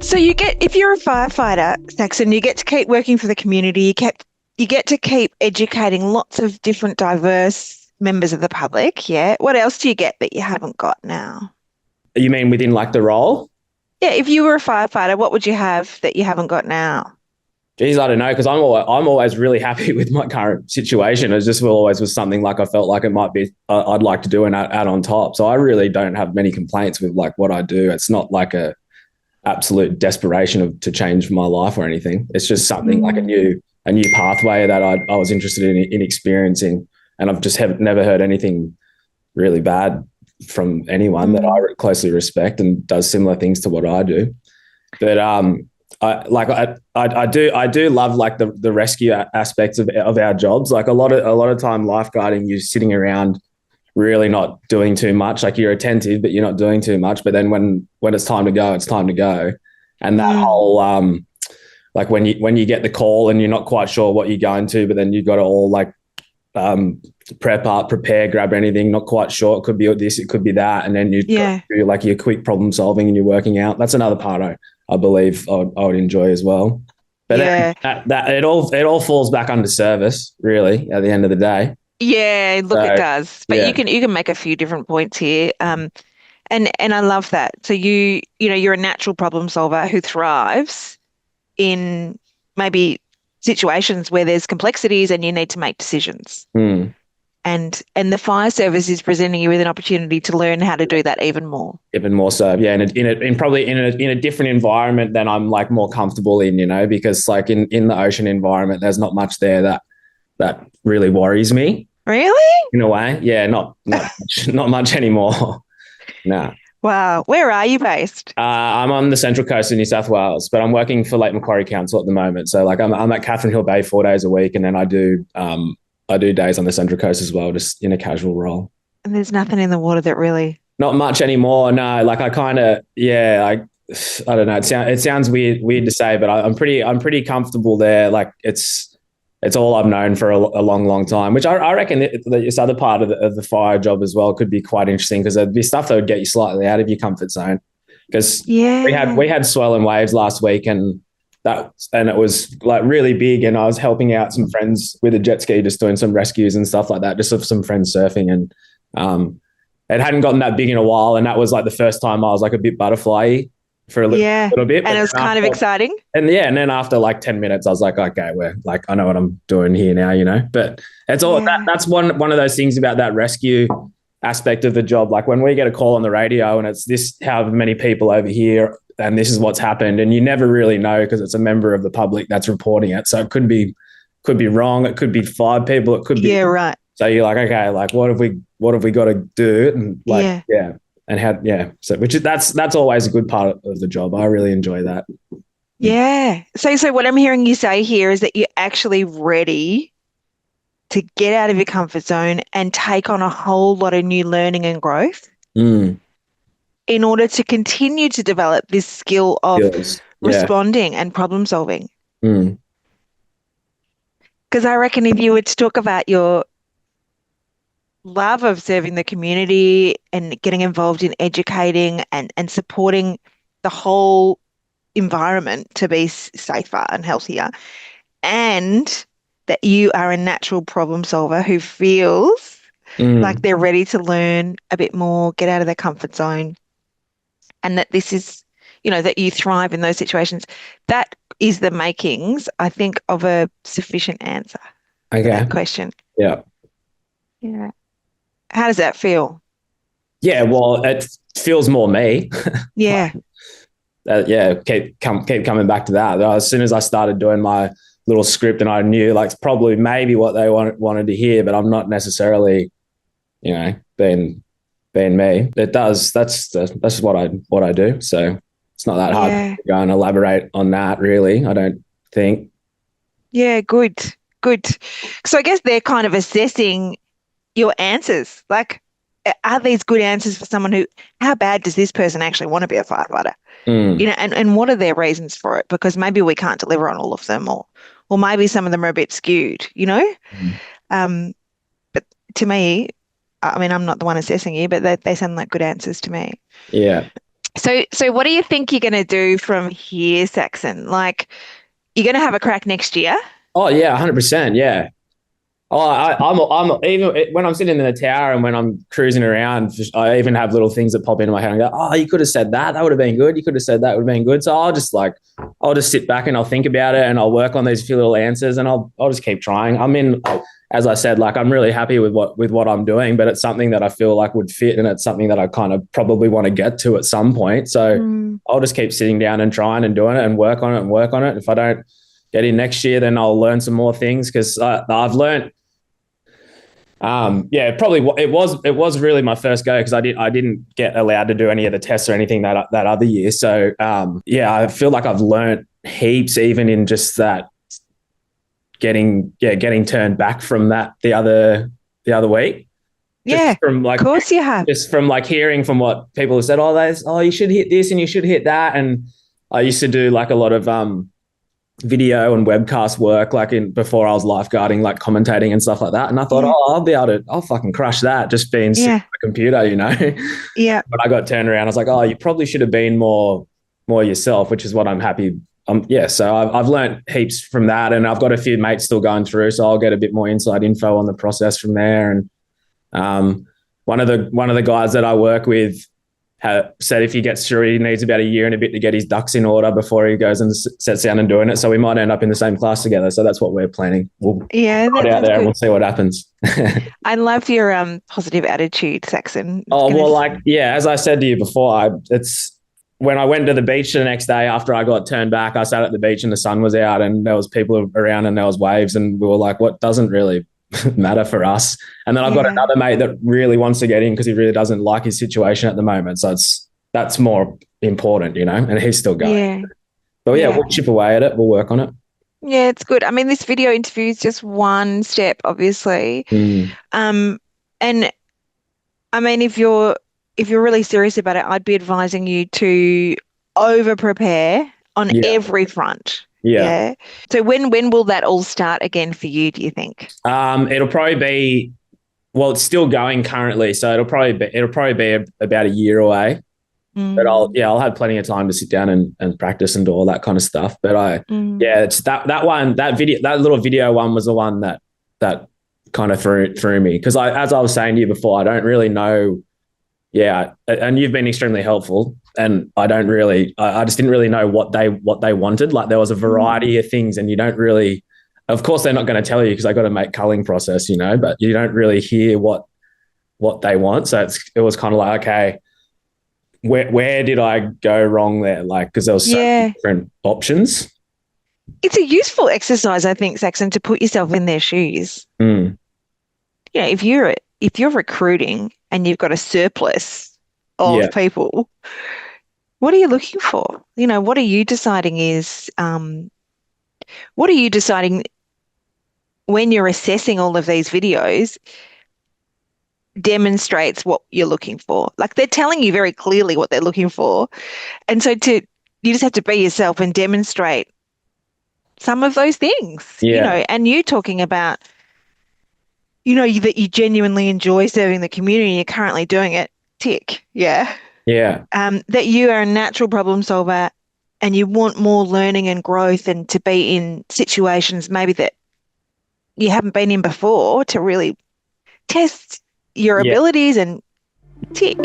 So if you're a firefighter, Saxon, you get to keep working for the community. You get to keep educating lots of different diverse members of the public. Yeah. What else do you get that you haven't got now? You mean within like the role? Yeah. If you were a firefighter, what would you have that you haven't got now? Geez, I don't know, because I'm always really happy with my current situation. It just always was something like I felt like it might be I'd like to do and add on top. So I really don't have many complaints with like what I do. It's not like a absolute desperation to change my life or anything. It's just something like a new pathway that I was interested in experiencing, and I've just never heard anything really bad from anyone that I closely respect and does similar things to what I do. But I do love like the rescue aspects of our jobs. Like a lot of time lifeguarding, you're sitting around really not doing too much. Like you're attentive, but you're not doing too much. But then when it's time to go, it's time to go. And that whole like when you get the call and you're not quite sure what you're going to, but then you've got to all like prep up, prepare, grab anything, not quite sure. It could be this, it could be that. And then you do like your quick problem solving and you're working out. That's another part I believe I would enjoy as well. But then that it all falls back under service, really, at the end of the day. Yeah, look, it does. But you can make a few different points here. And I love that. So you're a natural problem solver who thrives in maybe situations where there's complexities and you need to make decisions. And the fire service is presenting you with an opportunity to learn how to do that even more. Even more so, yeah. In probably in a different environment than I'm like more comfortable in, because like in the ocean environment, there's not much there that really worries me. Really? In a way, yeah. Not much anymore. No. Wow. Where are you based? I'm on the Central Coast of New South Wales, but I'm working for Lake Macquarie Council at the moment. So like I'm at Catherine Hill Bay 4 days a week, and then I do days on the Central Coast as well, just in a casual role. And there's nothing in the water that really... Not much anymore, no. Like I kind of, I don't know. It sounds weird to say, but I'm pretty comfortable there. Like it's all I've known for a long time, which I reckon this other part of the fire job as well could be quite interesting, because there'd be stuff that would get you slightly out of your comfort zone. Because we had swell and waves last week, and it was like really big, and I was helping out some friends with a jet ski, just doing some rescues and stuff like that, just of some friends surfing, and it hadn't gotten that big in a while, and that was like the first time I was like a bit butterfly for a little bit. And it was kind of exciting. And then after like 10 minutes, I was like, okay, I know what I'm doing here now, But it's all that's one of those things about that rescue aspect of the job. Like when we get a call on the radio and it's this, however many people over here, and this is what's happened, and you never really know because it's a member of the public that's reporting it. So it could be wrong. It could be 5 people. It could be right. So you're like, okay, like what have we got to do? And like, and how, so that's always a good part of the job. I really enjoy that. Yeah. So what I'm hearing you say here is that you're actually ready to get out of your comfort zone and take on a whole lot of new learning and growth in order to continue to develop this skill of responding and problem solving. Because I reckon if you were to talk about your love of serving the community and getting involved in educating and supporting the whole environment to be safer and healthier, and that you are a natural problem solver who feels like they're ready to learn a bit more, get out of their comfort zone, and that this is, that you thrive in those situations, that is the makings, I think, of a sufficient answer to that question. Yeah. Yeah. How does that feel? Yeah, well, it feels more me. Yeah. Keep coming back to that. As soon as I started doing my little script, and I knew like probably maybe what they wanted to hear, but I'm not necessarily, being me. It does. That's what I do. So it's not that hard to go and elaborate on that, really, I don't think. Yeah, good. So I guess they're kind of assessing your answers. Like, are these good answers for someone how bad does this person actually want to be a firefighter? And what are their reasons for it? Because maybe we can't deliver on all of them, or maybe some of them are a bit skewed, But to me, I mean, I'm not the one assessing you, but they sound like good answers to me. Yeah. So what do you think you're going to do from here, Saxon? Like, you're going to have a crack next year? Oh yeah, 100%. Yeah. Oh, I'm even when I'm sitting in the tower and when I'm cruising around, I even have little things that pop into my head and go, "Oh, you could have said that. That would have been good. You could have said that would have been good." So I'll just sit back and I'll think about it and I'll work on these few little answers and I'll just keep trying. I mean, as I said, like I'm really happy with what I'm doing, but it's something that I feel like would fit and it's something that I kind of probably want to get to at some point. So Mm. I'll just keep sitting down and trying and doing it and work on it and work on it. If I don't get in next year, then I'll learn some more things because I've learned. Yeah, probably it was really my first go because I didn't get allowed to do any of the tests or anything that other year. So yeah, I feel like I've learned heaps even in just that getting turned back from that the other week. Yeah, of course you have. Just from like hearing from what people have said, you should hit this and you should hit that. And I used to do like a lot of video and webcast work like in before I was lifeguarding, like commentating and stuff like that. And I thought, Yeah. I'll fucking crush that just being sitting Yeah. at the computer, you know. Yeah. But I got turned around. I was like, oh, you probably should have been more yourself, which is what I'm happy. Yeah, so I've learned heaps from that, and I've got a few mates still going through, so I'll get a bit more inside info on the process from there. And one of the guys that I work with said if he gets through, he needs about a year and a bit to get his ducks in order before he goes and sets down and doing it. So we might end up in the same class together. So that's what we're planning. We'll Yeah, put it out there and we'll see what happens. I love your positive attitude, Saxon. Oh, well, like, yeah, as I said to you before, it's when I went to the beach the next day after I got turned back, I sat at the beach and the sun was out and there was people around and there was waves and we were like, what doesn't really matter for us? And then I've got another mate that really wants to get in because he really doesn't like his situation at the moment. So that's more important, you know, and he's still going. Yeah. But yeah, we'll chip away at it. We'll work on it. Yeah, it's good. I mean, this video interview is just one step, obviously. And I mean, if you're really serious about it, I'd be advising you to over prepare on every front. Yeah. So when will that all start again for you, do you think? It'll probably be, well, it's still going currently, so it'll probably be about a year away. But I'll have plenty of time to sit down and practice and do all that kind of stuff. But it's that little video one was the one that kind of threw me because as I was saying to you before, I don't really know. Yeah, and you've been extremely helpful, and I just didn't really know what they wanted. Like there was a variety of things, and you don't really. Of course, they're not going to tell you because I got to make culling process, you know. But you don't really hear what they want. So it was kind of like, okay, where did I go wrong there? Like because there was so many different options. It's a useful exercise, I think, Saxon, to put yourself in their shoes. Yeah, if you're recruiting and you've got a surplus of people, what are you looking for? You know, what are you deciding when you're assessing all of these videos demonstrates what you're looking for? Like they're telling you very clearly what they're looking for. And so you just have to be yourself and demonstrate some of those things, you know, and you talking about, you know, that you genuinely enjoy serving the community and you're currently doing it, tick. Yeah. Yeah. That you are a natural problem solver and you want more learning and growth and to be in situations maybe that you haven't been in before to really test your abilities and tick.